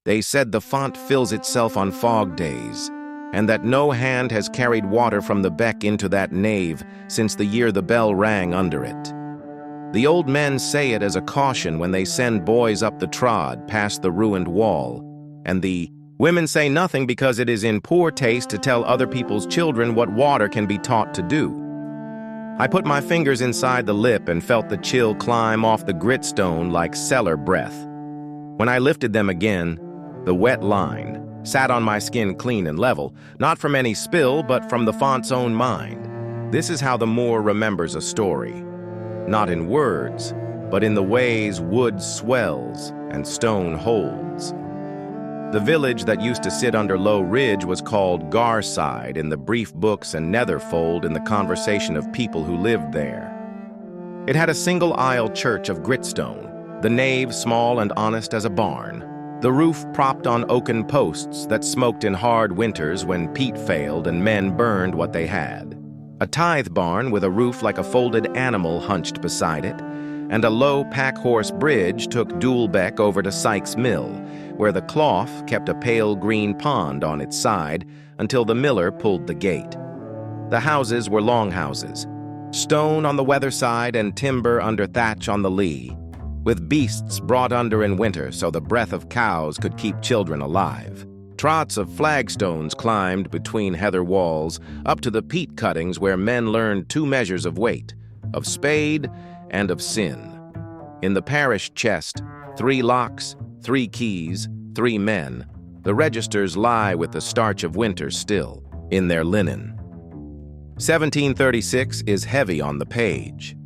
They said the font fills itself on fog days, and that no hand has carried water from the beck into that nave since the year the bell rang under it. The old men say it as a caution when they send boys up the trod past the ruined wall, and the women say nothing because it is in poor taste to tell other people's children what water can be taught to do. I put my fingers inside the lip and felt the chill climb off the gritstone like cellar breath. When I lifted them again, the wet line sat on my skin clean and level, not from any spill, but from the font's own mind. This is how the Moor remembers a story. Not in words, but in the ways wood swells and stone holds. The village that used to sit under Low Ridge was called Garside in the brief books and Netherfold in the conversation of people who lived there. It had a single-aisle church of gritstone, the nave small and honest as a barn, the roof propped on oaken posts that smoked in hard winters when peat failed and men burned what they had, a tithe barn with a roof like a folded animal hunched beside it, and a low pack-horse bridge took Dualbeck over to Sykes Mill, where the clough kept a pale green pond on its side until the miller pulled the gate. The houses were longhouses, stone on the weather side and timber under thatch on the lee, with beasts brought under in winter so the breath of cows could keep children alive. Trots of flagstones climbed between heather walls up to the peat cuttings where men learned 2 measures of weight, of spade and of sin. In the parish chest, 3 locks, 3 keys, 3 men. The registers lie with the starch of winter still in their linen. 1736 is heavy on the page.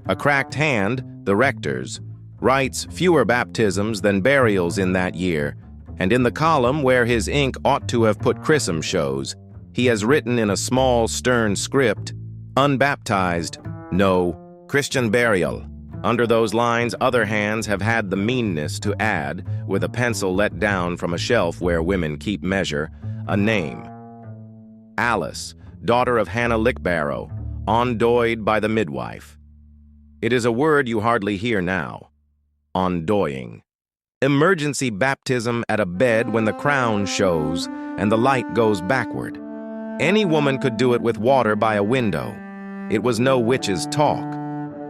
A cracked hand, the rector's, writes fewer baptisms than burials in that year, and in the column where his ink ought to have put chrism shows, he has written in a small stern script, "Unbaptized, no Christian burial." Under those lines, other hands have had the meanness to add, with a pencil let down from a shelf where women keep measure, a name. Alice, daughter of Hannah Lickbarrow, ondoyed by the midwife. It is a word you hardly hear now. Ondoying. Emergency baptism at a bed when the crown shows and the light goes backward. Any woman could do it with water by a window. It was no witch's talk.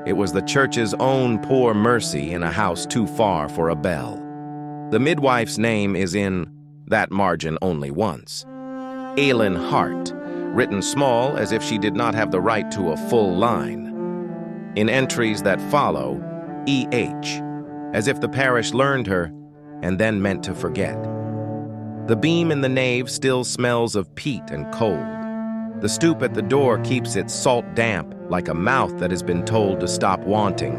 It was the church's own poor mercy in a house too far for a bell. The midwife's name is in that margin only once. Aylin Hart, written small as if she did not have the right to a full line. In entries that follow, E.H., as if the parish learned her and then meant to forget. The beam in the nave still smells of peat and cold. The stoop at the door keeps its salt damp like a mouth that has been told to stop wanting.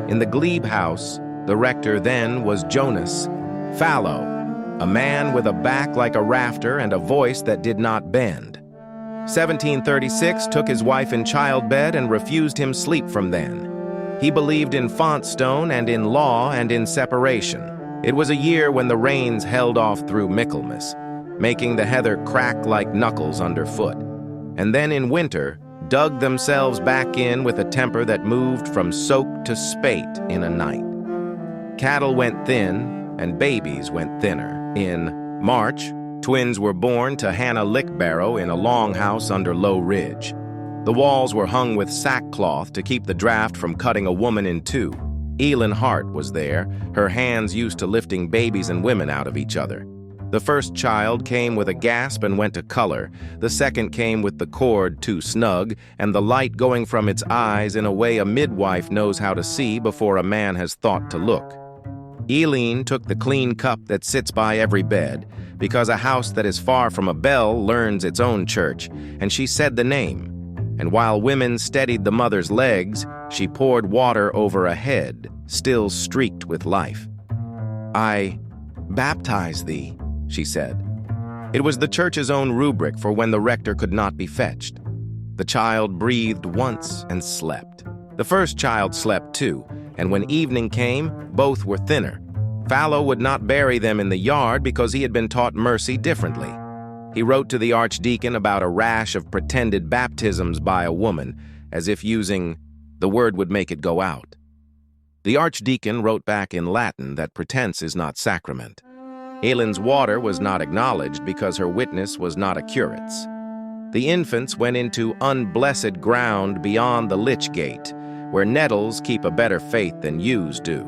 In the glebe house, the rector then was Jonas Fallow, a man with a back like a rafter and a voice that did not bend. 1736 took his wife in childbed and refused him sleep from then. He believed in fontstone and in law and in separation. It was a year when the rains held off through Michaelmas, making the heather crack like knuckles underfoot, and then in winter dug themselves back in with a temper that moved from soak to spate in a night. Cattle went thin, and babies went thinner. In March, twins were born to Hannah Lickbarrow in a longhouse under Low Ridge. The walls were hung with sackcloth to keep the draft from cutting a woman in 2. Aylin Hart was there, her hands used to lifting babies and women out of each other. The first child came with a gasp and went to color. The second came with the cord too snug and the light going from its eyes in a way a midwife knows how to see before a man has thought to look. Aylin took the clean cup that sits by every bed, because a house that is far from a bell learns its own church, and she said the name. And while women steadied the mother's legs, she poured water over a head, still streaked with life. "I baptize thee," she said. It was the church's own rubric for when the rector could not be fetched. The child breathed once and slept. The first child slept too, and when evening came, both were thinner. Fallow would not bury them in the yard because he had been taught mercy differently. He wrote to the archdeacon about a rash of pretended baptisms by a woman, as if using the word would make it go out. The archdeacon wrote back in Latin that pretense is not sacrament. Eilín's water was not acknowledged because her witness was not a curate's. The infants went into unblessed ground beyond the lich gate, where nettles keep a better faith than ewes do.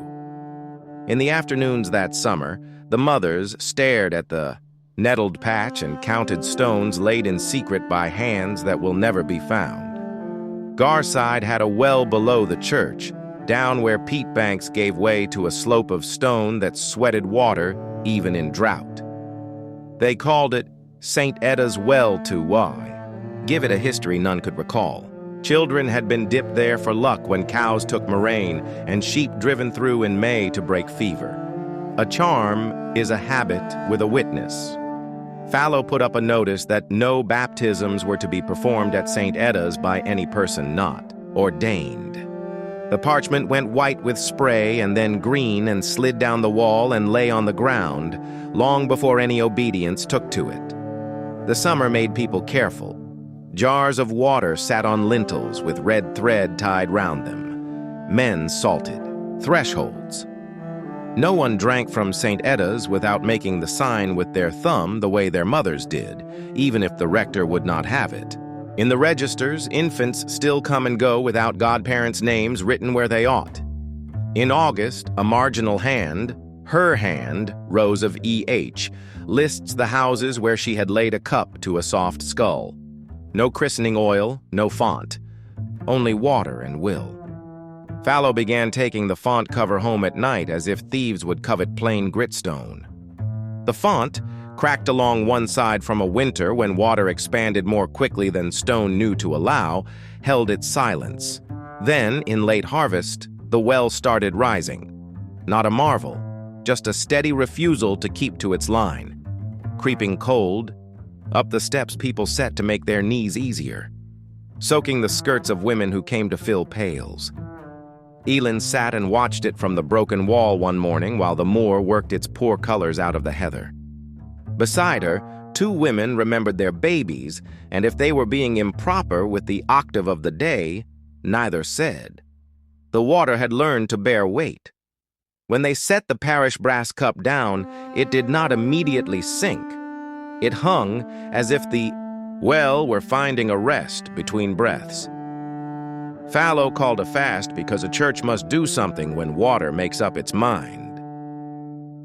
In the afternoons that summer, the mothers stared at the nettled patch and counted stones laid in secret by hands that will never be found. Garside had a well below the church, down where peat banks gave way to a slope of stone that sweated water even in drought. They called it St. Edda's Well to why. Give it a history none could recall. Children had been dipped there for luck when cows took murrain and sheep driven through in May to break fever. A charm is a habit with a witness. Fallow put up a notice that no baptisms were to be performed at St. Edda's by any person not ordained. The parchment went white with spray and then green and slid down the wall and lay on the ground long before any obedience took to it. The summer made people careful. Jars of water sat on lintels with red thread tied round them. Men salted. Thresholds. No one drank from St. Edda's without making the sign with their thumb the way their mothers did, even if the rector would not have it. In the registers, infants still come and go without godparents' names written where they ought. In August, a marginal hand, her hand, rows of EH, lists the houses where she had laid a cup to a soft skull. No christening oil, no font, only water and will. Fallow began taking the font cover home at night as if thieves would covet plain gritstone. The font, cracked along one side from a winter when water expanded more quickly than stone knew to allow, held its silence. Then, in late harvest, the well started rising. Not a marvel, just a steady refusal to keep to its line. Creeping cold, up the steps people set to make their knees easier, soaking the skirts of women who came to fill pails. Eilín sat and watched it from the broken wall one morning while the moor worked its poor colors out of the heather. Beside her, two women remembered their babies, and if they were being improper with the octave of the day, neither said. The water had learned to bear weight. When they set the parish brass cup down, it did not immediately sink. It hung as if the well were finding a rest between breaths. Fallow called a fast because a church must do something when water makes up its mind.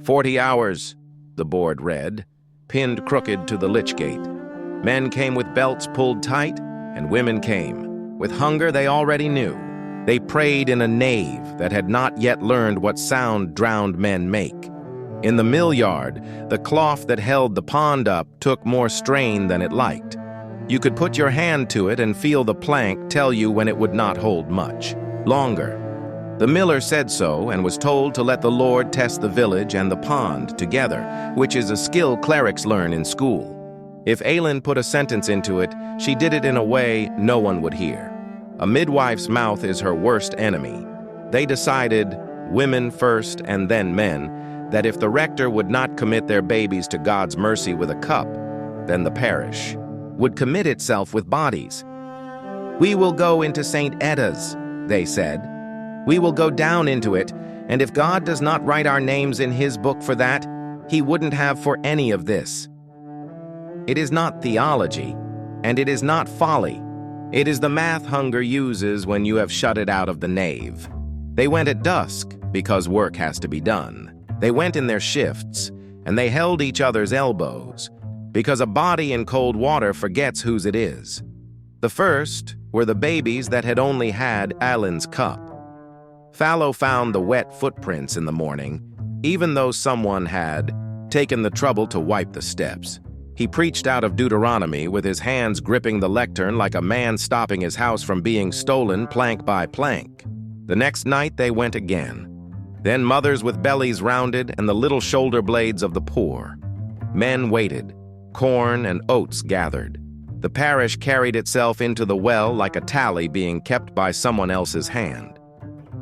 40 hours, the board read, pinned crooked to the lich gate. Men came with belts pulled tight, and women came. With hunger they already knew. They prayed in a nave that had not yet learned what sound drowned men make. In the mill yard, the cloth that held the pond up took more strain than it liked. You could put your hand to it and feel the plank tell you when it would not hold much longer. The miller said so and was told to let the Lord test the village and the pond together, which is a skill clerics learn in school. If Eilín put a sentence into it, she did it in a way no one would hear. A midwife's mouth is her worst enemy. They decided, women first and then men, that if the rector would not commit their babies to God's mercy with a cup, then the parish would commit itself with bodies. "We will go into St. Edda's," they said. "We will go down into it, and if God does not write our names in his book for that, he wouldn't have for any of this." It is not theology, and it is not folly. It is the math hunger uses when you have shut it out of the nave. They went at dusk because work has to be done. They went in their shifts, and they held each other's elbows, because a body in cold water forgets whose it is. The first were the babies that had only had Eilín's cup. Fallow found the wet footprints in the morning, even though someone had taken the trouble to wipe the steps. He preached out of Deuteronomy with his hands gripping the lectern like a man stopping his house from being stolen plank by plank. The next night they went again. Then mothers with bellies rounded and the little shoulder blades of the poor. Men waited. Corn and oats gathered. The parish carried itself into the well like a tally being kept by someone else's hand.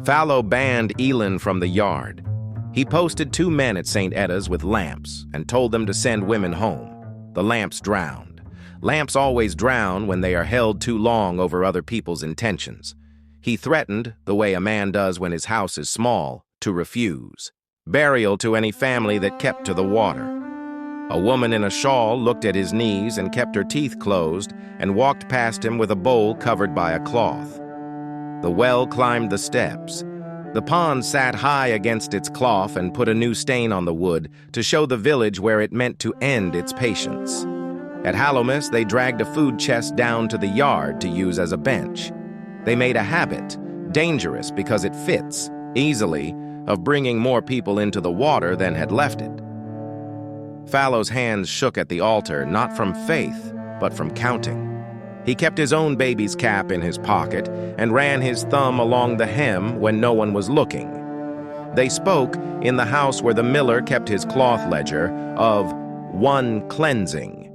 Fallow banned Eilín from the yard. He posted 2 men at St. Edda's with lamps and told them to send women home. The lamps drowned. Lamps always drown when they are held too long over other people's intentions. He threatened, the way a man does when his house is small, to refuse. Burial to any family that kept to the water. A woman in a shawl looked at his knees and kept her teeth closed and walked past him with a bowl covered by a cloth. The well climbed the steps. The pond sat high against its cloth and put a new stain on the wood to show the village where it meant to end its patience. At Hallowmas, they dragged a food chest down to the yard to use as a bench. They made a habit, dangerous because it fits, easily, of bringing more people into the water than had left it. Fallow's hands shook at the altar, not from faith, but from counting. He kept his own baby's cap in his pocket and ran his thumb along the hem when no one was looking. They spoke, in the house where the miller kept his cloth ledger, of one cleansing.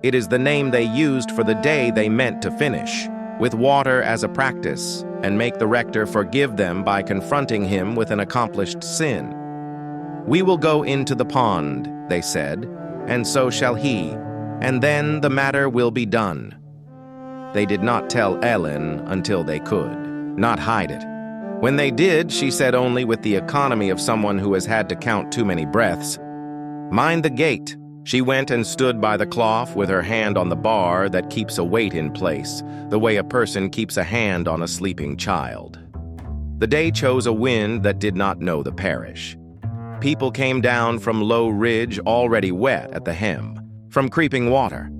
It is the name they used for the day they meant to finish, with water as a practice, and make the rector forgive them by confronting him with an accomplished sin. "We will go into the pond," they said, "and so shall he, and then the matter will be done." They did not tell Ellen until they could, not hide it. When they did, she said only with the economy of someone who has had to count too many breaths, "Mind the gate." She went and stood by the cloth with her hand on the bar that keeps a weight in place, the way a person keeps a hand on a sleeping child. The day chose a wind that did not know the parish. People came down from low ridge already wet at the hem, from creeping water.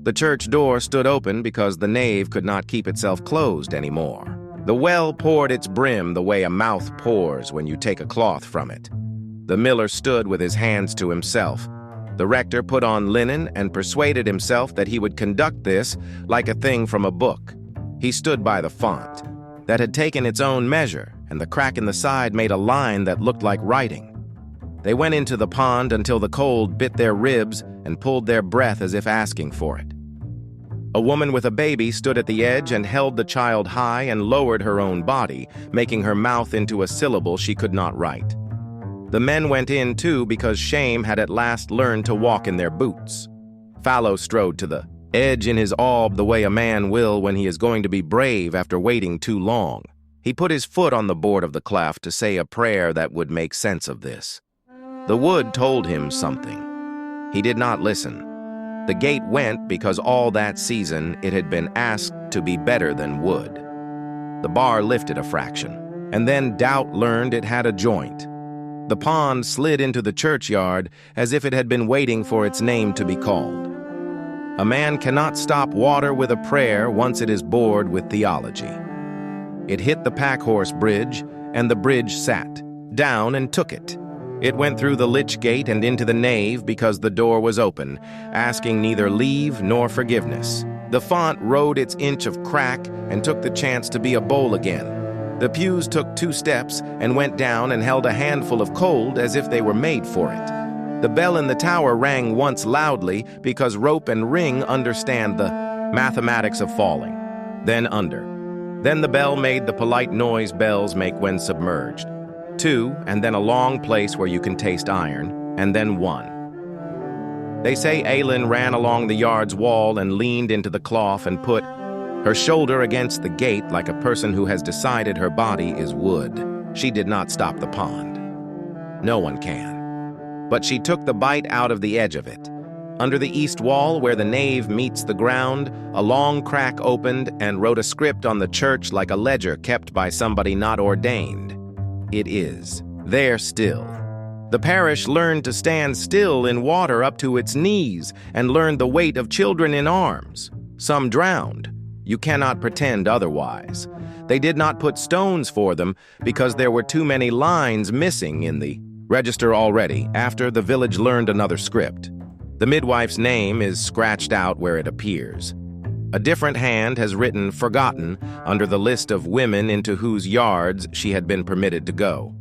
The church door stood open because the nave could not keep itself closed anymore. The well poured its brim the way a mouth pours when you take a cloth from it. The miller stood with his hands to himself. The rector put on linen and persuaded himself that he would conduct this like a thing from a book. He stood by the font that had taken its own measure, and the crack in the side made a line that looked like writing. They went into the pond until the cold bit their ribs and pulled their breath as if asking for it. A woman with a baby stood at the edge and held the child high and lowered her own body, making her mouth into a syllable she could not write. The men went in too because shame had at last learned to walk in their boots. Fallow strode to the edge in his alb the way a man will when he is going to be brave after waiting too long. He put his foot on the board of the cleft to say a prayer that would make sense of this. The wood told him something. He did not listen. The gate went because all that season it had been asked to be better than wood. The bar lifted a fraction, and then doubt learned it had a joint. The pond slid into the churchyard as if it had been waiting for its name to be called. A man cannot stop water with a prayer once it is bored with theology. It hit the packhorse bridge, and the bridge sat down and took it. It went through the lich gate and into the nave because the door was open, asking neither leave nor forgiveness. The font rode its inch of crack and took the chance to be a bowl again. The pews took 2 steps and went down and held a handful of cold as if they were made for it. The bell in the tower rang once loudly because rope and ring understand the mathematics of falling. Then under. Then the bell made the polite noise bells make when submerged. 2, and then a long place where you can taste iron, and then 1. They say Aylin ran along the yard's wall and leaned into the cloth and put her shoulder against the gate like a person who has decided her body is wood. She did not stop the pond. No one can. But she took the bite out of the edge of it. Under the east wall, where the nave meets the ground, a long crack opened and wrote a script on the church like a ledger kept by somebody not ordained. It is there still. The parish learned to stand still in water up to its knees and learned the weight of children in arms. Some drowned. You cannot pretend otherwise. They did not put stones for them because there were too many lines missing in the register already after the village learned another script. The midwife's name is scratched out where it appears. A different hand has written "forgotten" under the list of women into whose yards she had been permitted to go.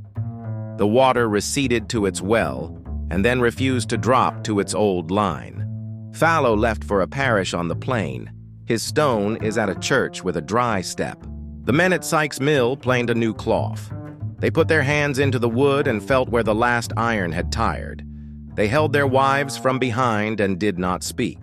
The water receded to its well and then refused to drop to its old line. Fallow left for a parish on the plain. His stone is at a church with a dry step. The men at Sykes Mill planed a new cloth. They put their hands into the wood and felt where the last iron had tired. They held their wives from behind and did not speak.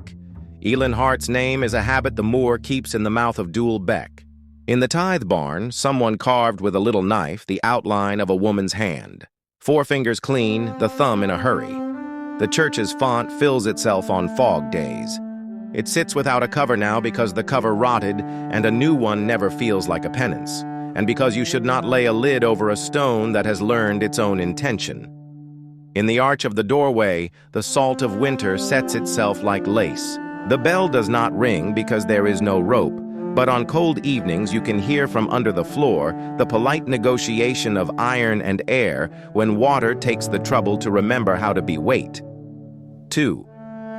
Elin Hart's name is a habit the Moor keeps in the mouth of Dule Beck. In the tithe barn, someone carved with a little knife the outline of a woman's hand. 4 fingers clean, the thumb in a hurry. The church's font fills itself on fog days. It sits without a cover now because the cover rotted, and a new one never feels like a penance, and because you should not lay a lid over a stone that has learned its own intention. In the arch of the doorway, the salt of winter sets itself like lace. The bell does not ring because there is no rope, but on cold evenings you can hear from under the floor the polite negotiation of iron and air when water takes the trouble to remember how to be weight. 2.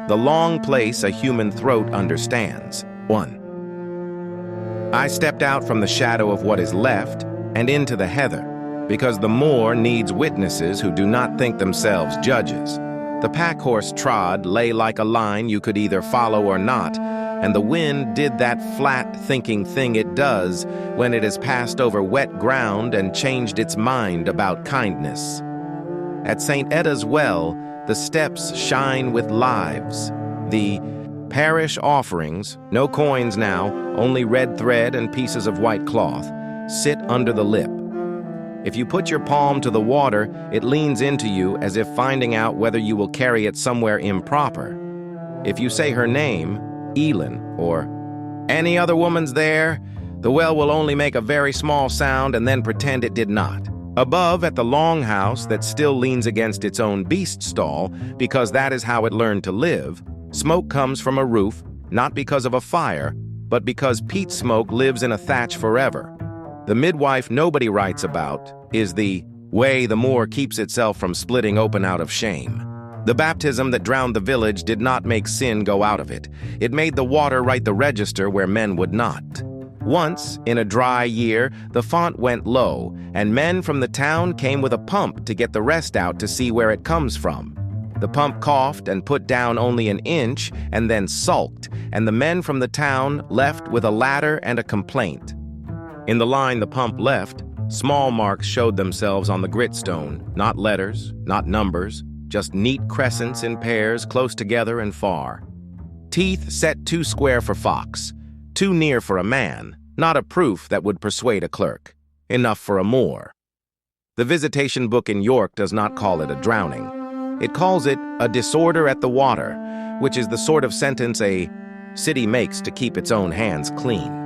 The long place a human throat understands. 1. I stepped out from the shadow of what is left and into the heather, because the moor needs witnesses who do not think themselves judges. The pack horse trod lay like a line you could either follow or not, and the wind did that flat, thinking thing it does when it has passed over wet ground and changed its mind about kindness. At St. Edda's Well, the steps shine with lives. The parish offerings, no coins now, only red thread and pieces of white cloth, sit under the lip. If you put your palm to the water, it leans into you as if finding out whether you will carry it somewhere improper. If you say her name, Elin, or any other woman's there, the well will only make a very small sound and then pretend it did not. Above, at the longhouse that still leans against its own beast stall, because that is how it learned to live, smoke comes from a roof, not because of a fire, but because peat smoke lives in a thatch forever. The midwife nobody writes about is the way the moor keeps itself from splitting open out of shame. The baptism that drowned the village did not make sin go out of it. It made the water write the register where men would not. Once, in a dry year, the font went low, and men from the town came with a pump to get the rest out to see where it comes from. The pump coughed and put down only an inch and then sulked, and the men from the town left with a ladder and a complaint. In the line the pump left, small marks showed themselves on the gritstone, not letters, not numbers, just neat crescents in pairs close together and far. Teeth set too square for fox, too near for a man, not a proof that would persuade a clerk, enough for a moor. The visitation book in York does not call it a drowning. It calls it a disorder at the water, which is the sort of sentence a city makes to keep its own hands clean.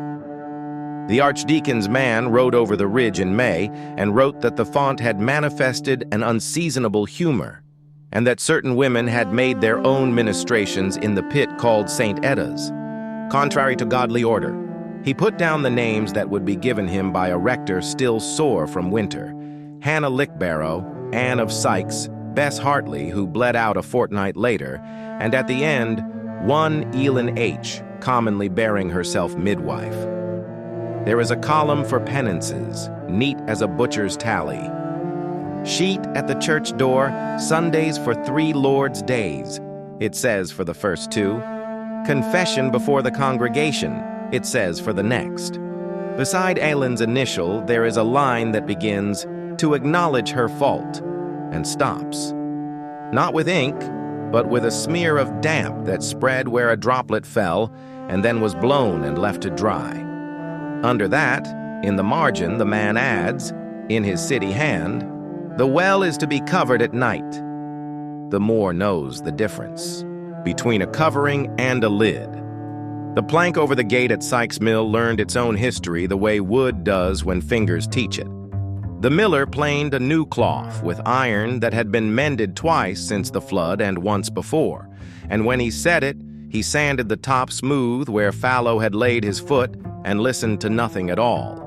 The archdeacon's man rode over the ridge in May and wrote that the font had manifested an unseasonable humor, and that certain women had made their own ministrations in the pit called St. Edda's. Contrary to godly order, he put down the names that would be given him by a rector still sore from winter: Hannah Lickbarrow, Anne of Sykes, Bess Hartley, who bled out a fortnight later, and at the end, one Elin H., commonly bearing herself midwife. There is a column for penances, neat as a butcher's tally. Sheet at the church door, Sundays for 3 Lord's days, it says for the first 2. Confession before the congregation, it says for the next. Beside Elin's initial, there is a line that begins, to acknowledge her fault, and stops. Not with ink, but with a smear of damp that spread where a droplet fell and then was blown and left to dry. Under that, in the margin, the man adds, in his city hand, the well is to be covered at night. The moor knows the difference between a covering and a lid. The plank over the gate at Sykes Mill learned its own history the way wood does when fingers teach it. The miller planed a new cloth with iron that had been mended twice since the flood and once before, and when he set it, he sanded the top smooth where fallow had laid his foot and listened to nothing at all.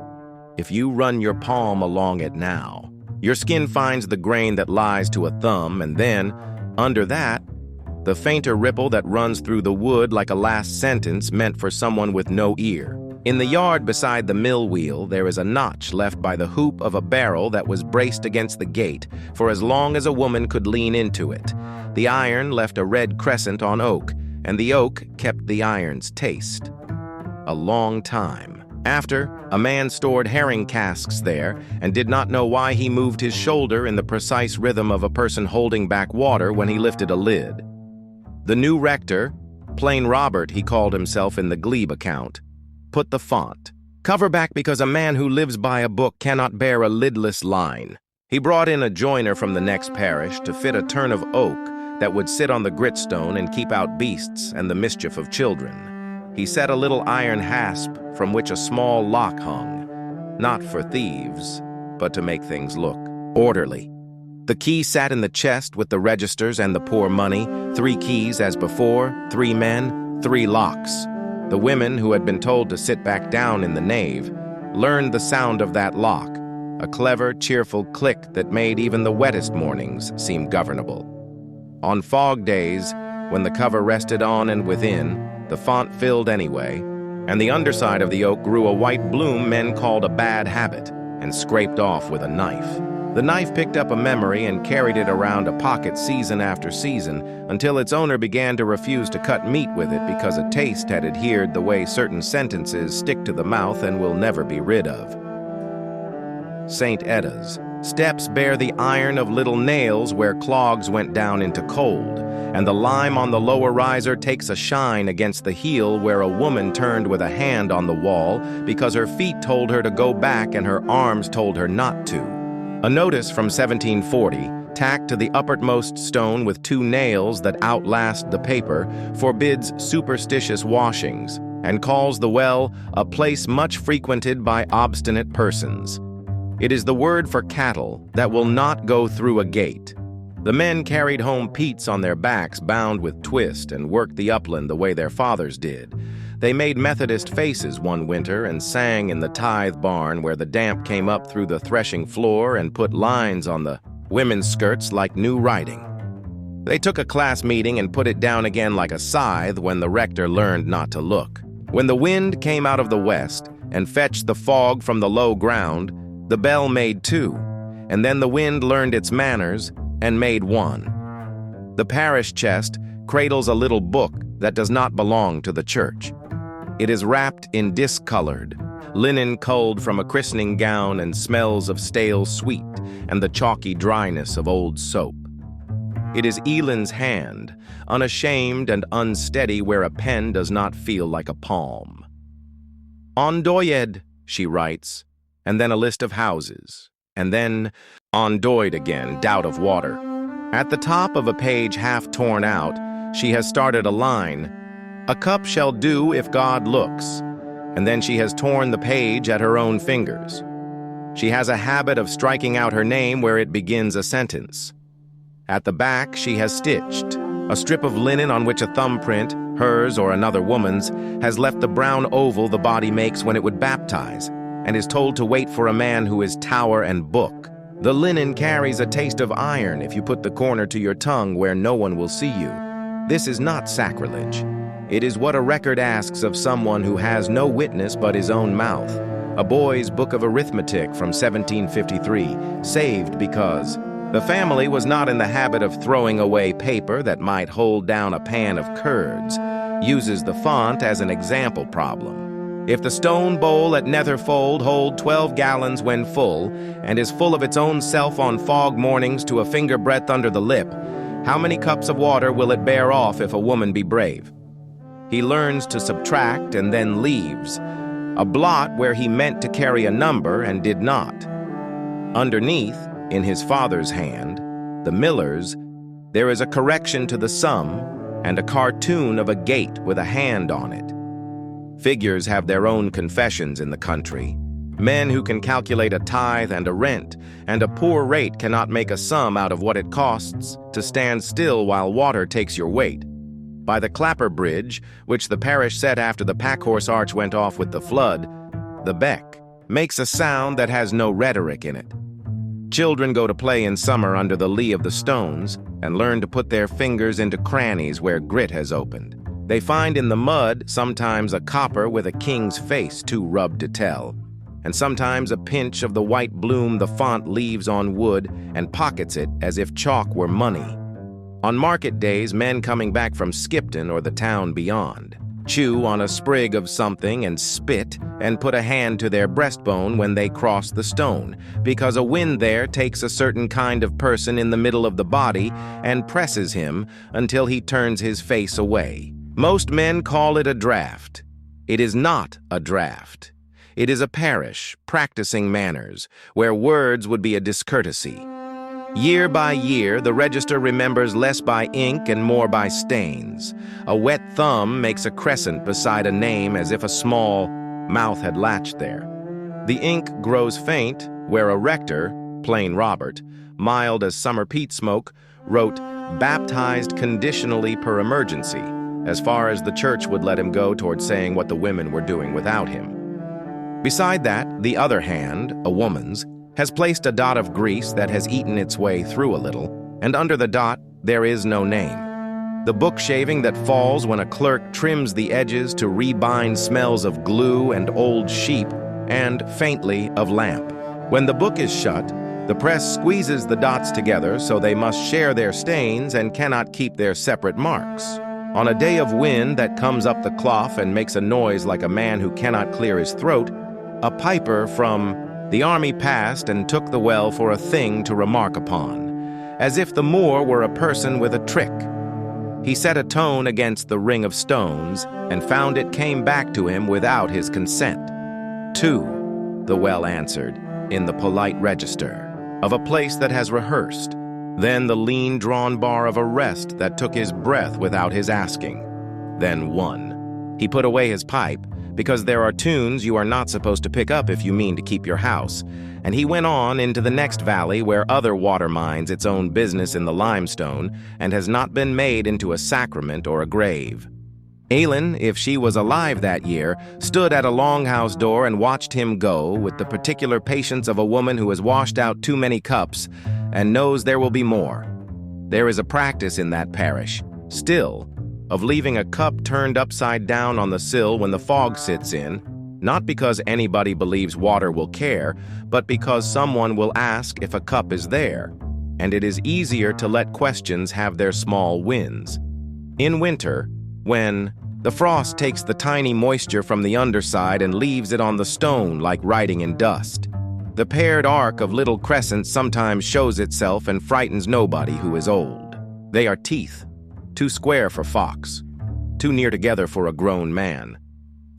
If you run your palm along it now, your skin finds the grain that lies to a thumb, and then, under that, the fainter ripple that runs through the wood like a last sentence meant for someone with no ear. In the yard beside the mill wheel, there is a notch left by the hoop of a barrel that was braced against the gate for as long as a woman could lean into it. The iron left a red crescent on oak, and the oak kept the iron's taste. A long time. After, a man stored herring casks there and did not know why he moved his shoulder in the precise rhythm of a person holding back water when he lifted a lid. The new rector, Plain Robert he called himself in the glebe account, put the font. Cover back because a man who lives by a book cannot bear a lidless line. He brought in a joiner from the next parish to fit a turn of oak that would sit on the gritstone and keep out beasts and the mischief of children. He set a little iron hasp from which a small lock hung, not for thieves, but to make things look orderly. The key sat in the chest with the registers and the poor money, 3 keys as before, 3 men, 3 locks. The women, who had been told to sit back down in the nave, learned the sound of that lock, a clever, cheerful click that made even the wettest mornings seem governable. On fog days, when the cover rested on and within, the font filled anyway, and the underside of the oak grew a white bloom men called a bad habit, and scraped off with a knife. The knife picked up a memory and carried it around a pocket season after season until its owner began to refuse to cut meat with it because a taste had adhered the way certain sentences stick to the mouth and will never be rid of. St. Edda's. Steps bear the iron of little nails where clogs went down into cold, and the lime on the lower riser takes a shine against the heel where a woman turned with a hand on the wall because her feet told her to go back and her arms told her not to. A notice from 1740, tacked to the uppermost stone with 2 nails that outlast the paper, forbids superstitious washings and calls the well a place much frequented by obstinate persons. It is the word for cattle that will not go through a gate. The men carried home peats on their backs bound with twist and worked the upland the way their fathers did. They made Methodist faces one winter and sang in the tithe barn where the damp came up through the threshing floor and put lines on the women's skirts like new writing. They took a class meeting and put it down again like a scythe when the rector learned not to look. When the wind came out of the west and fetched the fog from the low ground, the bell made 2, and then the wind learned its manners and made 1. The parish chest cradles a little book that does not belong to the church. It is wrapped in discolored, linen culled from a christening gown and smells of stale sweet and the chalky dryness of old soap. It is Ellen's hand, unashamed and unsteady where a pen does not feel like a palm. Ondoyed, she writes, and then a list of houses, and then ondoyed again, doubt of water. At the top of a page half torn out, she has started a line, "A cup shall do if God looks," and then she has torn the page at her own fingers. She has a habit of striking out her name where it begins a sentence. At the back, she has stitched. A strip of linen on which a thumbprint, hers or another woman's, has left the brown oval the body makes when it would baptize, and is told to wait for a man who is tower and book. The linen carries a taste of iron if you put the corner to your tongue where no one will see you. This is not sacrilege. It is what a record asks of someone who has no witness but his own mouth. A boy's book of arithmetic from 1753, saved because the family was not in the habit of throwing away paper that might hold down a pan of curds, uses the font as an example problem. If the stone bowl at Netherfold hold 12 gallons when full, and is full of its own self on fog mornings to a finger breadth under the lip, how many cups of water will it bear off if a woman be brave? He learns to subtract and then leaves, a blot where he meant to carry a number and did not. Underneath, in his father's hand, the miller's, there is a correction to the sum and a cartoon of a gate with a hand on it. Figures have their own confessions in the country. Men who can calculate a tithe and a rent, and a poor rate cannot make a sum out of what it costs to stand still while water takes your weight. By the Clapper Bridge, which the parish set after the Packhorse Arch went off with the flood, the beck makes a sound that has no rhetoric in it. Children go to play in summer under the lee of the stones and learn to put their fingers into crannies where grit has opened. They find in the mud sometimes a copper with a king's face too rubbed to tell, and sometimes a pinch of the white bloom the font leaves on wood and pockets it as if chalk were money. On market days, men coming back from Skipton or the town beyond chew on a sprig of something and spit and put a hand to their breastbone when they cross the stone, because a wind there takes a certain kind of person in the middle of the body and presses him until he turns his face away. Most men call it a draft. It is not a draft. It is a parish practicing manners, where words would be a discourtesy. Year by year, the register remembers less by ink and more by stains. A wet thumb makes a crescent beside a name as if a small mouth had latched there. The ink grows faint where a rector, plain Robert, mild as summer peat smoke, wrote, "Baptized conditionally per emergency," as far as the church would let him go toward saying what the women were doing without him. Beside that, the other hand, a woman's, has placed a dot of grease that has eaten its way through a little, and under the dot there is no name. The book shaving that falls when a clerk trims the edges to rebind smells of glue and old sheep, and, faintly, of lamp. When the book is shut, the press squeezes the dots together so they must share their stains and cannot keep their separate marks. On a day of wind that comes up the cloth and makes a noise like a man who cannot clear his throat, a piper from the army passed and took the well for a thing to remark upon, as if the Moor were a person with a trick. He set a tone against the ring of stones and found it came back to him without his consent. "Two," the well answered, in the polite register, of a place that has rehearsed. Then the lean drawn bar of a rest that took his breath without his asking. Then 1. He put away his pipe, because there are tunes you are not supposed to pick up if you mean to keep your house, and he went on into the next valley where other water minds its own business in the limestone and has not been made into a sacrament or a grave. Ailin, if she was alive that year, stood at a longhouse door and watched him go with the particular patience of a woman who has washed out too many cups and knows there will be more. There is a practice in that parish, still, of leaving a cup turned upside down on the sill when the fog sits in, not because anybody believes water will care, but because someone will ask if a cup is there, and it is easier to let questions have their small wins. In winter, when the frost takes the tiny moisture from the underside and leaves it on the stone like writing in dust, the paired arc of little crescents sometimes shows itself and frightens nobody who is old. They are teeth. Too square for fox, too near together for a grown man.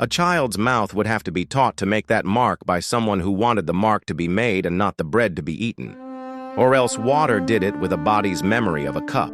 A child's mouth would have to be taught to make that mark by someone who wanted the mark to be made and not the bread to be eaten. Or else water did it with a body's memory of a cup.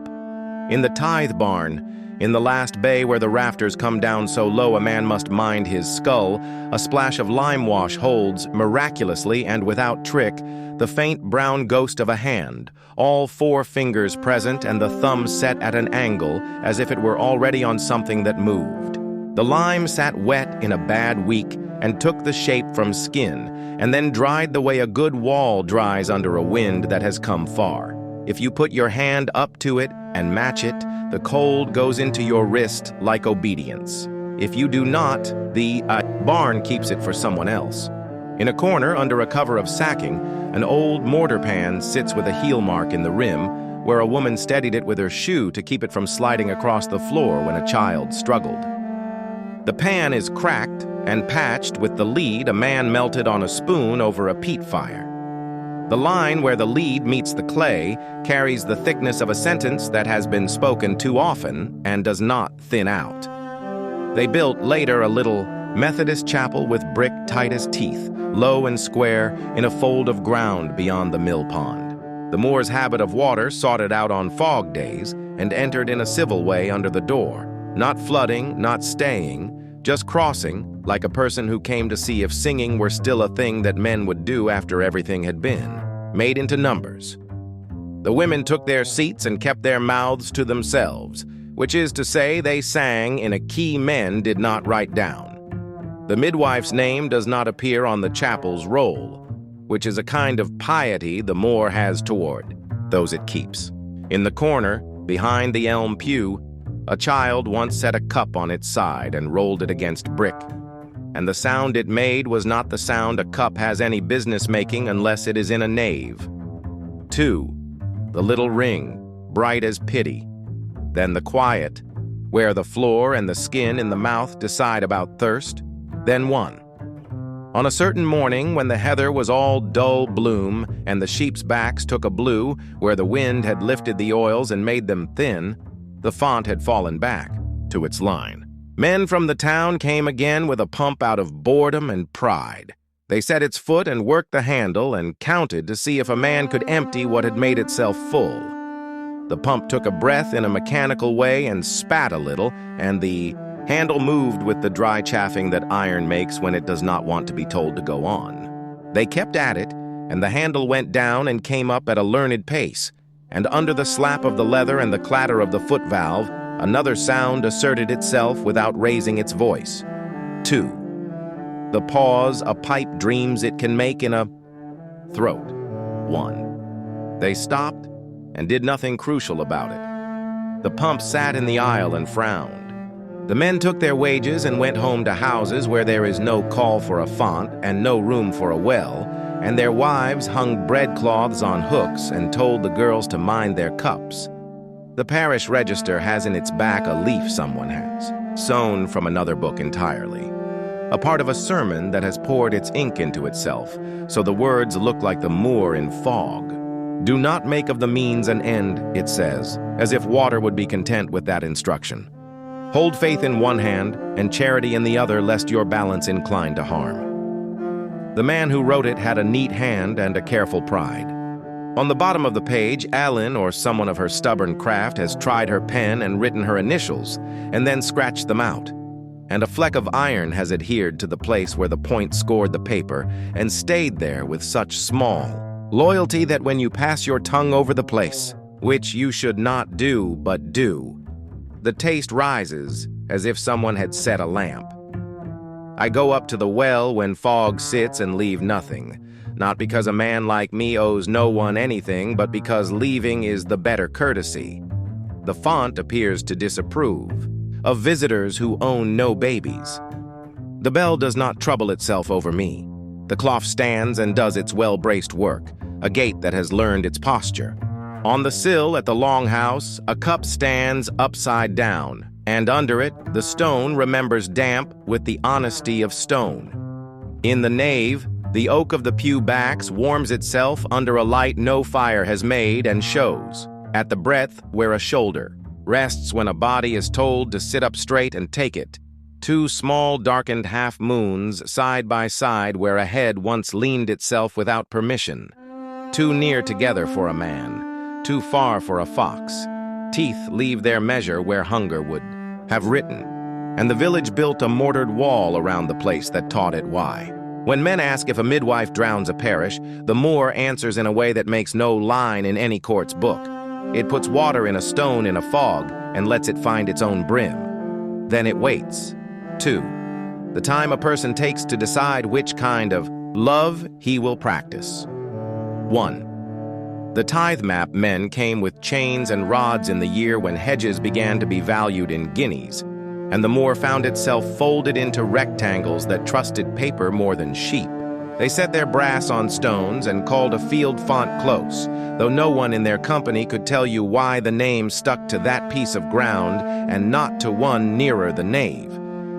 In the tithe barn, in the last bay where the rafters come down so low a man must mind his skull, a splash of lime wash holds, miraculously and without trick, the faint brown ghost of a hand, all 4 fingers present and the thumb set at an angle as if it were already on something that moved. The lime sat wet in a bad week and took the shape from skin, and then dried the way a good wall dries under a wind that has come far. If you put your hand up to it and match it, the cold goes into your wrist like obedience. If you do not, the barn keeps it for someone else. In a corner, under a cover of sacking, an old mortar pan sits with a heel mark in the rim, where a woman steadied it with her shoe to keep it from sliding across the floor when a child struggled. The pan is cracked and patched with the lead a man melted on a spoon over a peat fire. The line where the lead meets the clay carries the thickness of a sentence that has been spoken too often and does not thin out. They built later a little Methodist chapel with brick tight as teeth, low and square, in a fold of ground beyond the mill pond. The Moor's habit of water sought it out on fog days and entered in a civil way under the door, not flooding, not staying, just crossing, like a person who came to see if singing were still a thing that men would do after everything had been, made into numbers. The women took their seats and kept their mouths to themselves, which is to say they sang in a key men did not write down. The midwife's name does not appear on the chapel's roll, which is a kind of piety the Moor has toward those it keeps. In the corner, behind the elm pew, a child once set a cup on its side and rolled it against brick, and the sound it made was not the sound a cup has any business making unless it is in a nave. 2. The little ring, bright as pity. Then the quiet, where the floor and the skin in the mouth decide about thirst. Then 1. On a certain morning when the heather was all dull bloom and the sheep's backs took a blue where the wind had lifted the oils and made them thin, the font had fallen back to its line. Men from the town came again with a pump out of boredom and pride. They set its foot and worked the handle and counted to see if a man could empty what had made itself full. The pump took a breath in a mechanical way and spat a little, and the handle moved with the dry chaffing that iron makes when it does not want to be told to go on. They kept at it, and the handle went down and came up at a learned pace, and under the slap of the leather and the clatter of the foot valve, another sound asserted itself without raising its voice. 2. The pause a pipe dreams it can make in a throat. 1. They stopped and did nothing crucial about it. The pump sat in the aisle and frowned. The men took their wages and went home to houses where there is no call for a font and no room for a well, and their wives hung breadcloths on hooks and told the girls to mind their cups. The parish register has in its back a leaf someone has, sewn from another book entirely, a part of a sermon that has poured its ink into itself, so the words look like the moor in fog. Do not make of the means an end, it says, as if water would be content with that instruction. Hold faith in one hand and charity in the other, lest your balance incline to harm. The man who wrote it had a neat hand and a careful pride. On the bottom of the page, Ellen, or someone of her stubborn craft, has tried her pen and written her initials, and then scratched them out. And a fleck of iron has adhered to the place where the point scored the paper and stayed there with such small loyalty that when you pass your tongue over the place, which you should not do but do, the taste rises as if someone had set a lamp. I go up to the well when fog sits and leave nothing, not because a man like me owes no one anything, but because leaving is the better courtesy. The font appears to disapprove of visitors who own no babies. The bell does not trouble itself over me. The cloth stands and does its well-braced work, a gate that has learned its posture. On the sill at the longhouse, a cup stands upside down, and under it, the stone remembers damp with the honesty of stone. In the nave, the oak of the pew backs warms itself under a light no fire has made and shows, at the breadth where a shoulder rests when a body is told to sit up straight and take it. 2 small darkened half-moons side by side where a head once leaned itself without permission. Too near together for a man, too far for a fox. Teeth leave their measure where hunger would have written, and the village built a mortared wall around the place that taught it why. When men ask if a midwife drowns a parish, the Moor answers in a way that makes no line in any court's book. It puts water in a stone in a fog and lets it find its own brim. Then it waits. 2. The time a person takes to decide which kind of love he will practice. 1. The tithe map men came with chains and rods in the year when hedges began to be valued in guineas, and the moor found itself folded into rectangles that trusted paper more than sheep. They set their brass on stones and called a field font close, though no one in their company could tell you why the name stuck to that piece of ground and not to one nearer the nave.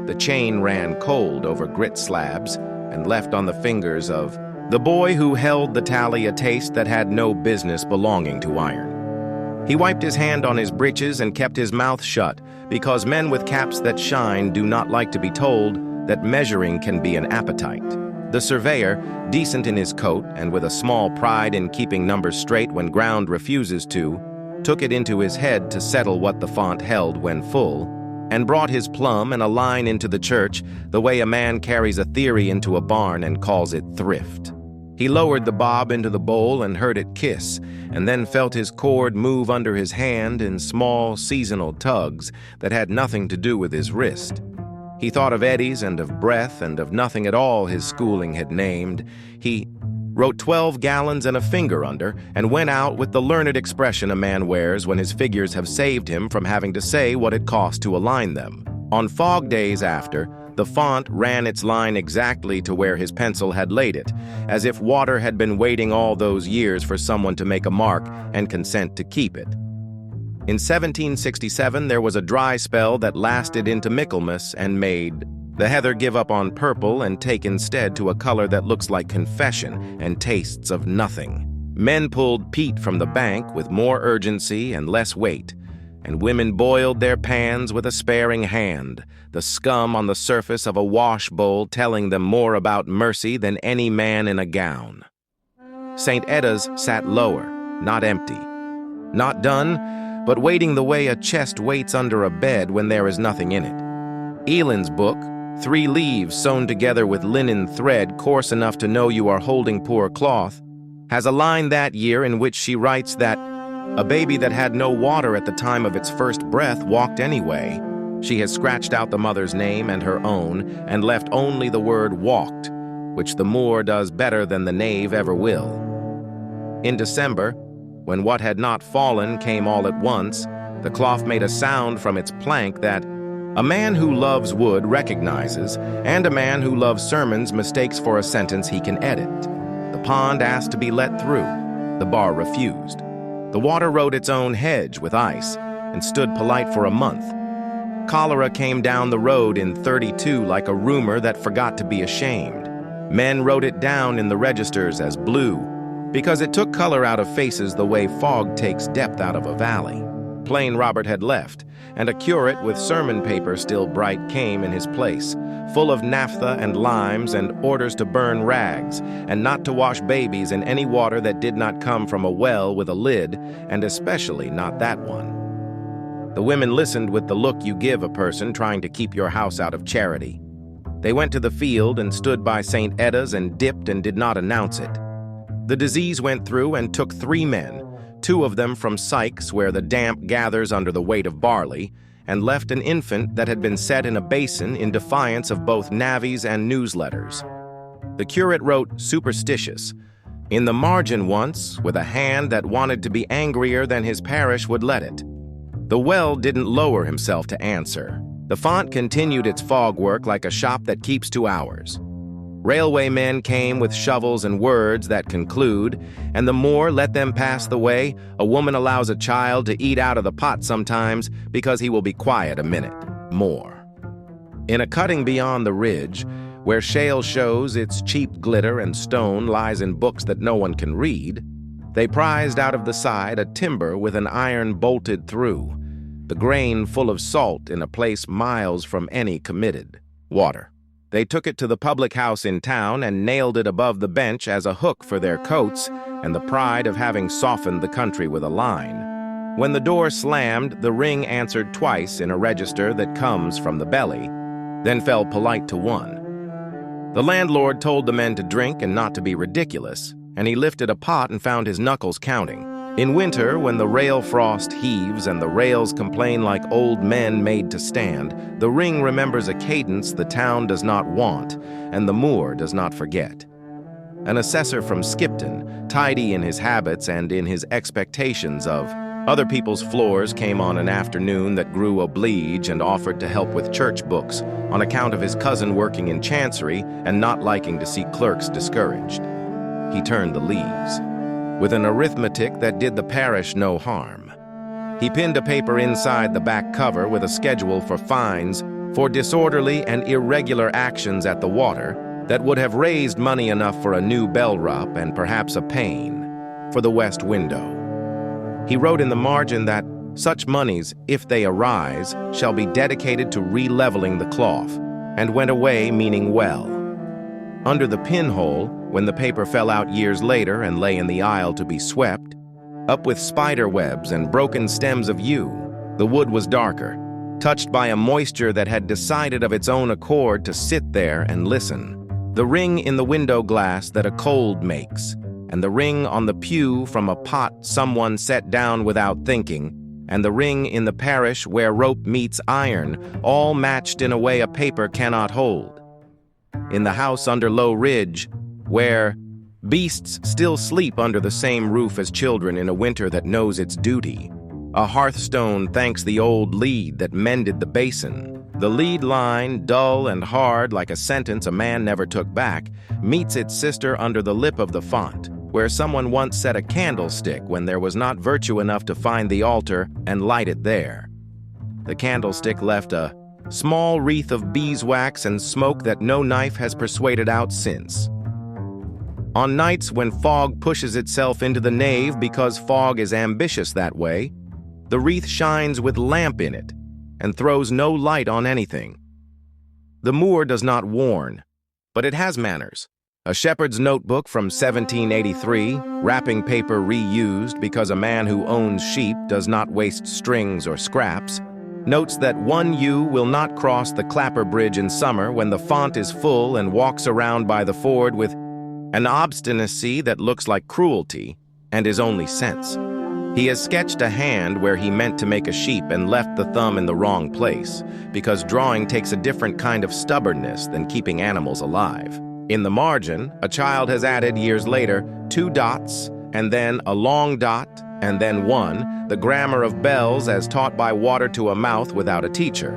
The chain ran cold over grit slabs and left on the fingers of the boy who held the tally a taste that had no business belonging to iron. He wiped his hand on his breeches and kept his mouth shut, because men with caps that shine do not like to be told that measuring can be an appetite. The surveyor, decent in his coat and with a small pride in keeping numbers straight when ground refuses to, took it into his head to settle what the font held when full, and brought his plumb and a line into the church the way a man carries a theory into a barn and calls it thrift. He lowered the bob into the bowl and heard it kiss, and then felt his cord move under his hand in small seasonal tugs that had nothing to do with his wrist. He thought of eddies and of breath and of nothing at all his schooling had named. He wrote 12 gallons and a finger under, and went out with the learned expression a man wears when his figures have saved him from having to say what it cost to align them. On fog days after, the font ran its line exactly to where his pencil had laid it, as if water had been waiting all those years for someone to make a mark and consent to keep it. In 1767, there was a dry spell that lasted into Michaelmas and made the heather give up on purple and take instead to a color that looks like confession and tastes of nothing. Men pulled peat from the bank with more urgency and less weight, and women boiled their pans with a sparing hand, the scum on the surface of a wash bowl telling them more about mercy than any man in a gown. St. Edda's sat lower, not empty. Not done, but waiting the way a chest waits under a bed when there is nothing in it. Elin's book, 3 leaves sewn together with linen thread coarse enough to know you are holding poor cloth, has a line that year in which she writes that a baby that had no water at the time of its first breath walked anyway. She has scratched out the mother's name and her own and left only the word walked, which the Moor does better than the knave ever will. In December, when what had not fallen came all at once, the cloth made a sound from its plank that a man who loves wood recognizes, and a man who loves sermons mistakes for a sentence he can edit. The pond asked to be let through. The bar refused. The water rode its own hedge with ice and stood polite for a month. Cholera came down the road in 32 like a rumor that forgot to be ashamed. Men wrote it down in the registers as blue because it took color out of faces the way fog takes depth out of a valley. Plain Robert had left, and a curate with sermon paper still bright came in his place, full of naphtha and limes and orders to burn rags, and not to wash babies in any water that did not come from a well with a lid, and especially not that one. The women listened with the look you give a person trying to keep your house out of charity. They went to the field and stood by St. Edda's and dipped and did not announce it. The disease went through and took 3 men, 2 of them from Sykes, where the damp gathers under the weight of barley, and left an infant that had been set in a basin in defiance of both navvies and newsletters. The curate wrote superstitious in the margin once with a hand that wanted to be angrier than his parish would let it. The well didn't lower himself to answer. The font continued its fog work like a shop that keeps 2 hours. Railway men came with shovels and words that conclude, and the Moor let them pass the way. A woman allows a child to eat out of the pot sometimes because he will be quiet a minute more. In a cutting beyond the ridge, where shale shows its cheap glitter and stone lies in books that no one can read, they prized out of the side a timber with an iron bolted through, the grain full of salt in a place miles from any committed water. They took it to the public house in town and nailed it above the bench as a hook for their coats and the pride of having softened the country with a line. When the door slammed, the ring answered twice in a register that comes from the belly, then fell polite to one. The landlord told the men to drink and not to be ridiculous, and he lifted a pot and found his knuckles counting. In winter, when the rail frost heaves and the rails complain like old men made to stand, the ring remembers a cadence the town does not want, and the Moor does not forget. An assessor from Skipton, tidy in his habits and in his expectations of other people's floors, came on an afternoon that grew oblige and offered to help with church books on account of his cousin working in chancery and not liking to see clerks discouraged. He turned the leaves with an arithmetic that did the parish no harm. He pinned a paper inside the back cover with a schedule for fines for disorderly and irregular actions at the water that would have raised money enough for a new bell rup and perhaps a pane for the west window. He wrote in the margin that such monies, if they arise, shall be dedicated to re-leveling the cloth, and went away meaning well. Under the pinhole, when the paper fell out years later and lay in the aisle to be swept, up with spider webs and broken stems of yew, the wood was darker, touched by a moisture that had decided of its own accord to sit there and listen. The ring in the window glass that a cold makes, and the ring on the pew from a pot someone set down without thinking, and the ring in the parish where rope meets iron, all matched in a way a paper cannot hold. In the house under Low Ridge, where beasts still sleep under the same roof as children in a winter that knows its duty, a hearthstone thanks the old lead that mended the basin. The lead line, dull and hard like a sentence a man never took back, meets its sister under the lip of the font, where someone once set a candlestick when there was not virtue enough to find the altar and light it there. The candlestick left a small wreath of beeswax and smoke that no knife has persuaded out since. On nights when fog pushes itself into the nave because fog is ambitious that way, The wreath shines with lamp in it and throws no light on anything. The moor does not warn, but it has manners. A shepherd's notebook from 1783, wrapping paper reused because a man who owns sheep does not waste strings or scraps, notes that one ewe will not cross the Clapper Bridge in summer when the font is full and walks around by the ford with an obstinacy that looks like cruelty and is only sense. He has sketched a hand where he meant to make a sheep and left the thumb in the wrong place, because drawing takes a different kind of stubbornness than keeping animals alive. In the margin, a child has added years later 2 dots, and then a long dot, and then 1, the grammar of bells as taught by water to a mouth without a teacher.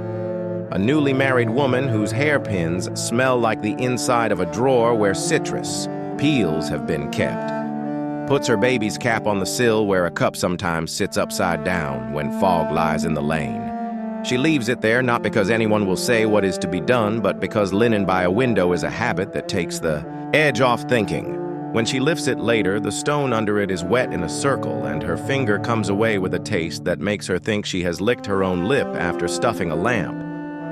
A newly married woman whose hairpins smell like the inside of a drawer where citrus peels have been kept. Puts her baby's cap on the sill where a cup sometimes sits upside down when fog lies in the lane. She leaves it there not because anyone will say what is to be done, but because linen by a window is a habit that takes the edge off thinking. When she lifts it later, the stone under it is wet in a circle, and her finger comes away with a taste that makes her think she has licked her own lip after stuffing a lamp,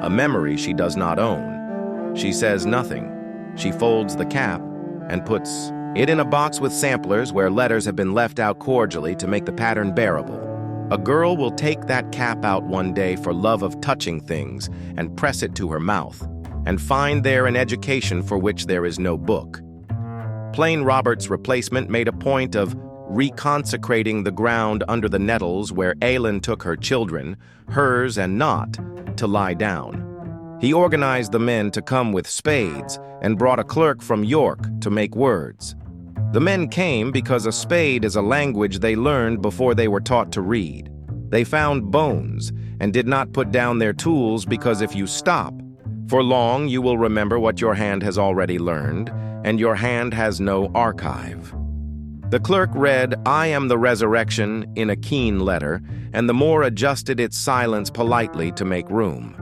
a memory she does not own. She says nothing. She folds the cap and puts it in a box with samplers where letters have been left out cordially to make the pattern bearable. A girl will take that cap out one day for love of touching things and press it to her mouth, and find there an education for which there is no book. Plain Robert's replacement made a point of reconsecrating the ground under the nettles where Aylin took her children, hers and not, to lie down. He organized the men to come with spades and brought a clerk from York to make words. The men came because a spade is a language they learned before they were taught to read. They found bones and did not put down their tools because if you stop, for long you will remember what your hand has already learned, and your hand has no archive. The clerk read, "I am the resurrection," in a keen letter, and the Moor adjusted its silence politely to make room.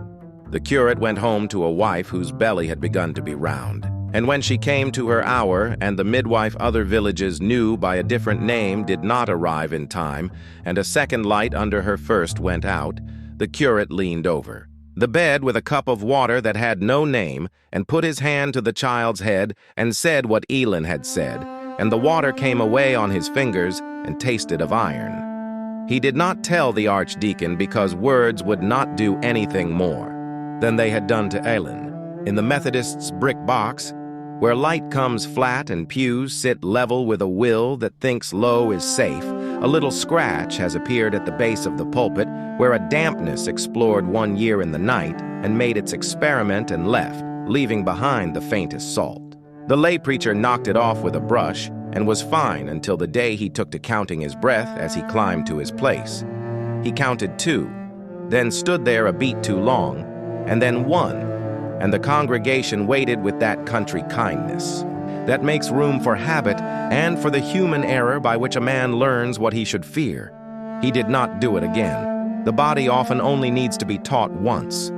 The curate went home to a wife whose belly had begun to be round. And when she came to her hour, and the midwife other villages knew by a different name did not arrive in time, and a second light under her first went out, the curate leaned over the bed with a cup of water that had no name, and put his hand to the child's head, and said what Elin had said, and the water came away on his fingers and tasted of iron. He did not tell the archdeacon because words would not do anything more than they had done to Elin. In the Methodists' brick box, where light comes flat and pews sit level with a will that thinks low is safe, a little scratch has appeared at the base of the pulpit where a dampness explored one year in the night and made its experiment and left, leaving behind the faintest salt. The lay preacher knocked it off with a brush and was fine until the day he took to counting his breath as he climbed to his place. He counted 2, then stood there a beat too long, and then 1. And the congregation waited with that country kindness that makes room for habit and for the human error by which a man learns what he should fear. He did not do it again. The body often only needs to be taught once.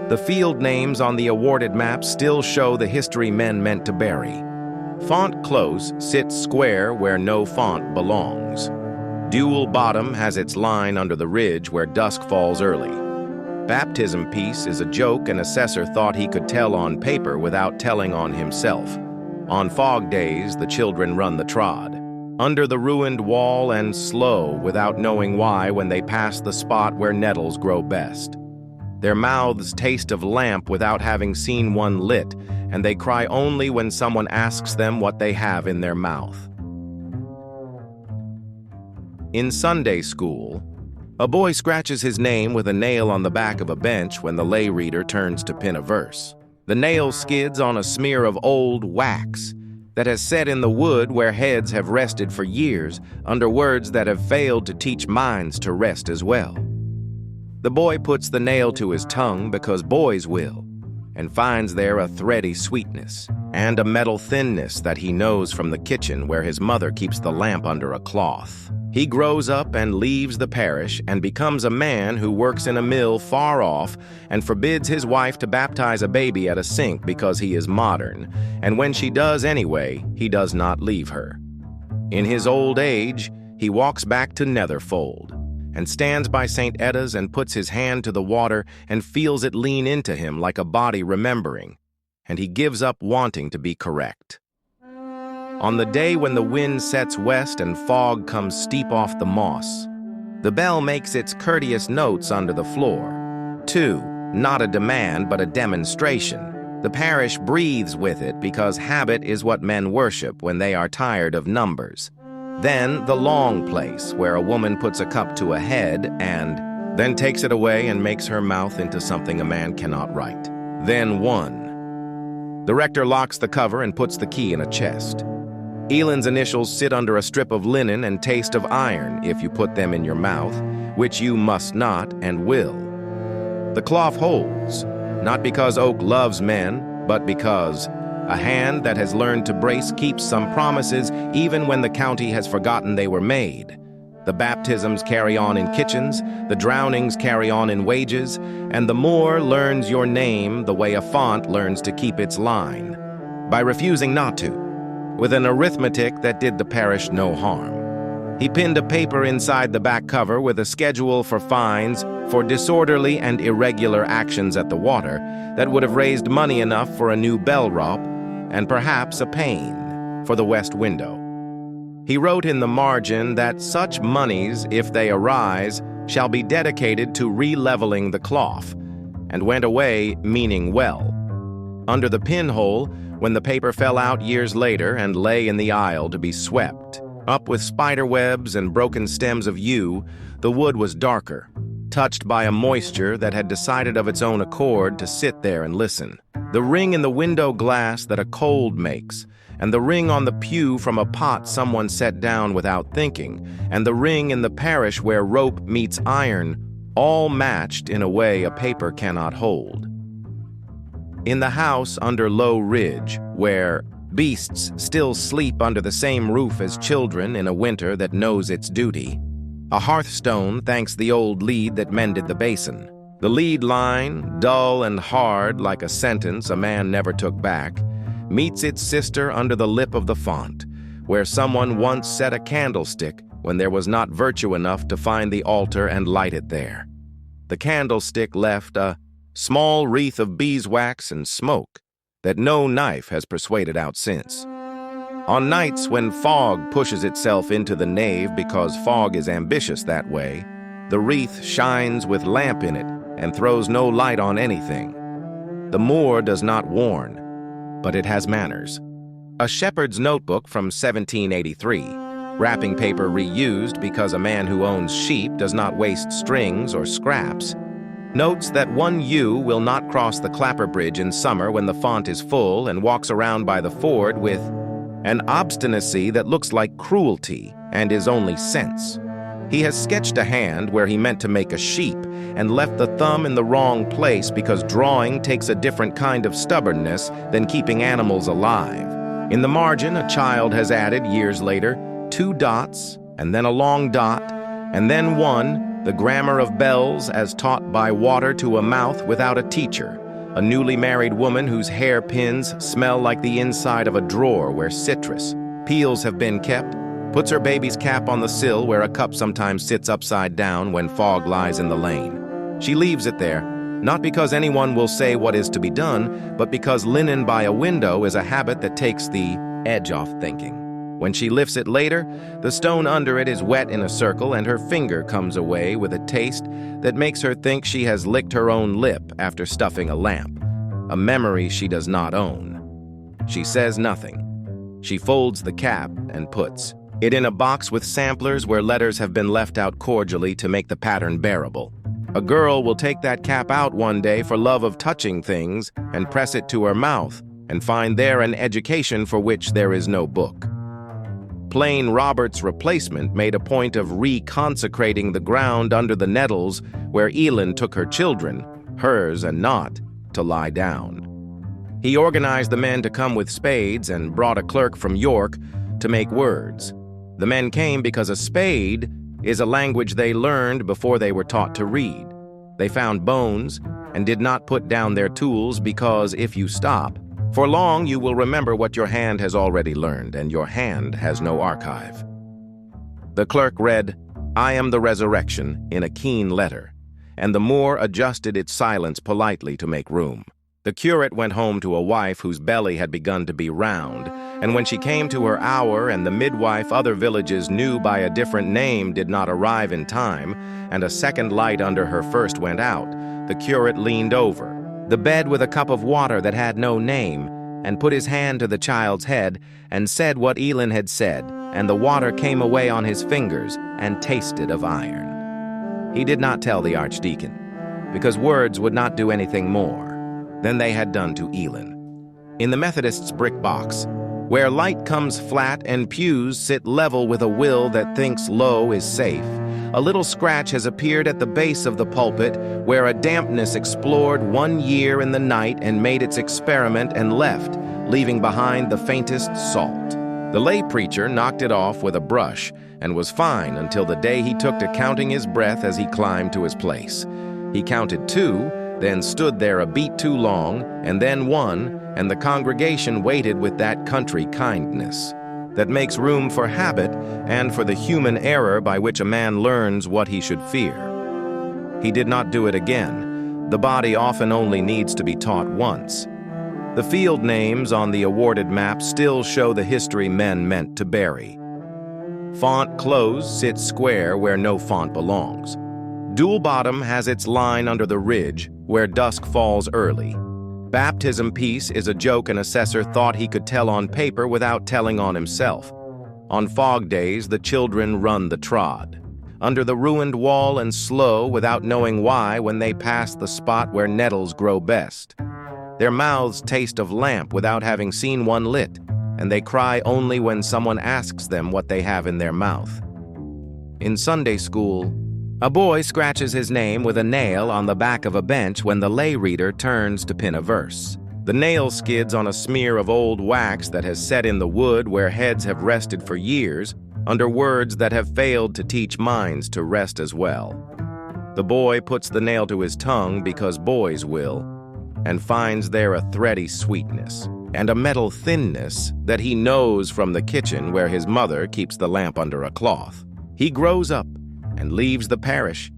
The field names on the awarded map still show the history men meant to bury. Font Close sits square where no font belongs. Dual Bottom has its line under the ridge where dusk falls early. Baptism piece is a joke an assessor thought he could tell on paper without telling on himself. On fog days, the children run the trod, under the ruined wall and slow without knowing why when they pass the spot where nettles grow best. Their mouths taste of lamp without having seen one lit, and they cry only when someone asks them what they have in their mouth. In Sunday school, a boy scratches his name with a nail on the back of a bench when the lay reader turns to pin a verse. The nail skids on a smear of old wax that has set in the wood where heads have rested for years under words that have failed to teach minds to rest as well. The boy puts the nail to his tongue because boys will, and finds there a thready sweetness and a metal thinness that he knows from the kitchen where his mother keeps the lamp under a cloth. He grows up and leaves the parish and becomes a man who works in a mill far off and forbids his wife to baptize a baby at a sink because he is modern, and when she does anyway, he does not leave her. In his old age, he walks back to Netherfold. and stands by St. Edda's and puts his hand to the water and feels it lean into him like a body remembering, and he gives up wanting to be correct. On the day when the wind sets west and fog comes steep off the moss, the bell makes its courteous notes under the floor. 2, not a demand but a demonstration. The parish breathes with it because habit is what men worship when they are tired of numbers. Then the long place, where a woman puts a cup to a head and then takes it away and makes her mouth into something a man cannot write. Then 1. The rector locks the cover and puts the key in a chest. Ellen's initials sit under a strip of linen and taste of iron if you put them in your mouth, which you must not and will. The cloth holds, not because oak loves men, but because a hand that has learned to brace keeps some promises even when the county has forgotten they were made. The baptisms carry on in kitchens, the drownings carry on in wages, and the Moor learns your name the way a font learns to keep its line, by refusing not to, with an arithmetic that did the parish no harm. He pinned a paper inside the back cover with a schedule for fines for disorderly and irregular actions at the water that would have raised money enough for a new bell rope and perhaps a pane for the west window. He wrote in the margin that such moneys, if they arise, shall be dedicated to re-leveling the cloth, and went away meaning well. Under the pinhole, when the paper fell out years later and lay in the aisle to be swept, up with spider webs and broken stems of yew, the wood was darker, touched by a moisture that had decided of its own accord to sit there and listen. The ring in the window glass that a cold makes, and the ring on the pew from a pot someone set down without thinking, and the ring in the parish where rope meets iron, all matched in a way a paper cannot hold. In the house under Low Ridge, where beasts still sleep under the same roof as children in a winter that knows its duty, a hearthstone thanks the old lead that mended the basin. The lead line, dull and hard like a sentence a man never took back, meets its sister under the lip of the font, where someone once set a candlestick when there was not virtue enough to find the altar and light it there. The candlestick left a small wreath of beeswax and smoke that no knife has persuaded out since. On nights when fog pushes itself into the nave because fog is ambitious that way, the wreath shines with lamp in it and throws no light on anything. The Moor does not warn, but it has manners. A shepherd's notebook from 1783, wrapping paper reused because a man who owns sheep does not waste strings or scraps, notes that one ewe will not cross the Clapper Bridge in summer when the font is full and walks around by the ford with an obstinacy that looks like cruelty and is only sense. He has sketched a hand where he meant to make a sheep and left the thumb in the wrong place because drawing takes a different kind of stubbornness than keeping animals alive. In the margin, a child has added, years later, 2 dots, and then a long dot, and then 1, the grammar of bells as taught by water to a mouth without a teacher, a newly married woman whose hair pins smell like the inside of a drawer where citrus peels have been kept, puts her baby's cap on the sill where a cup sometimes sits upside down when fog lies in the lane. She leaves it there, not because anyone will say what is to be done, but because linen by a window is a habit that takes the edge off thinking. When she lifts it later, the stone under it is wet in a circle and her finger comes away with a taste that makes her think she has licked her own lip after stuffing a lamp, a memory she does not own. She says nothing. She folds the cap and puts it in a box with samplers where letters have been left out cordially to make the pattern bearable. A girl will take that cap out one day for love of touching things and press it to her mouth and find there an education for which there is no book. Plain Robert's replacement made a point of reconsecrating the ground under the nettles where Elin took her children, hers and not, to lie down. He organized the men to come with spades and brought a clerk from York to make words. The men came because a spade is a language they learned before they were taught to read. They found bones and did not put down their tools because if you stop, for long you will remember what your hand has already learned, and your hand has no archive. The clerk read, "I am the resurrection," in a keen letter, and the Moor adjusted its silence politely to make room. The curate went home to a wife whose belly had begun to be round, and when she came to her hour and the midwife other villages knew by a different name did not arrive in time, and a second light under her first went out, the curate leaned over the bed with a cup of water that had no name, and put his hand to the child's head, and said what Elin had said, and the water came away on his fingers, and tasted of iron. He did not tell the archdeacon, because words would not do anything more than they had done to Elin. In the Methodists' brick box, where light comes flat and pews sit level with a will that thinks low is safe, a little scratch has appeared at the base of the pulpit where a dampness explored 1 year in the night and made its experiment and left, leaving behind the faintest salt. The lay preacher knocked it off with a brush and was fine until the day he took to counting his breath as he climbed to his place. He counted 2, then stood there a beat too long, and then 1, and the congregation waited with that country kindness that makes room for habit and for the human error by which a man learns what he should fear. He did not do it again. The body often only needs to be taught once. The field names on the awarded map still show the history men meant to bury. Font Close sits square where no font belongs. Dual Bottom has its line under the ridge where dusk falls early. Baptism Piece is a joke an assessor thought he could tell on paper without telling on himself. On fog days, the children run the trod under the ruined wall and slow without knowing why when they pass the spot where nettles grow best. Their mouths taste of lamp without having seen one lit, and they cry only when someone asks them what they have in their mouth. In Sunday school, a boy scratches his name with a nail on the back of a bench when the lay reader turns to pin a verse. The nail skids on a smear of old wax that has set in the wood where heads have rested for years, under words that have failed to teach minds to rest as well. The boy puts the nail to his tongue because boys will, and finds there a thready sweetness and a metal thinness that he knows from the kitchen where his mother keeps the lamp under a cloth. He grows up and leaves the parish,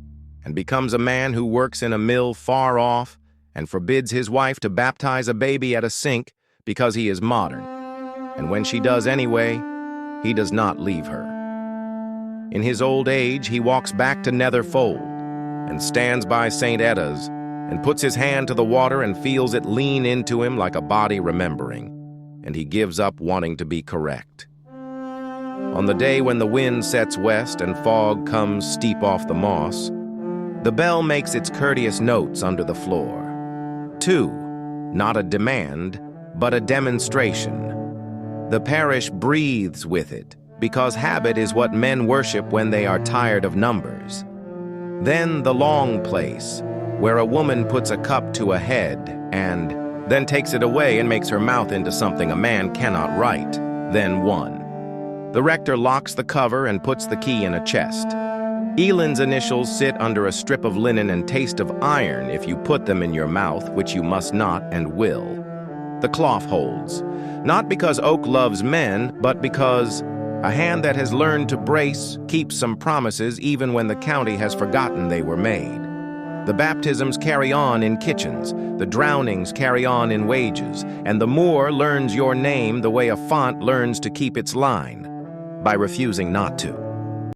and becomes a man who works in a mill far off and forbids his wife to baptize a baby at a sink because he is modern. And when she does anyway, he does not leave her. In his old age, he walks back to Netherfold and stands by St. Edda's and puts his hand to the water and feels it lean into him like a body remembering, and he gives up wanting to be correct. On the day when the wind sets west and fog comes steep off the moss, the bell makes its courteous notes under the floor. 2, not a demand, but a demonstration. The parish breathes with it, because habit is what men worship when they are tired of numbers. Then the long place, where a woman puts a cup to a head and then takes it away and makes her mouth into something a man cannot write. Then 1. The rector locks the cover and puts the key in a chest. Elin's initials sit under a strip of linen and taste of iron if you put them in your mouth, which you must not and will. The cloth holds, not because oak loves men, but because a hand that has learned to brace keeps some promises even when the county has forgotten they were made. The baptisms carry on in kitchens, the drownings carry on in wages, and the Moor learns your name the way a font learns to keep its line, by refusing not to.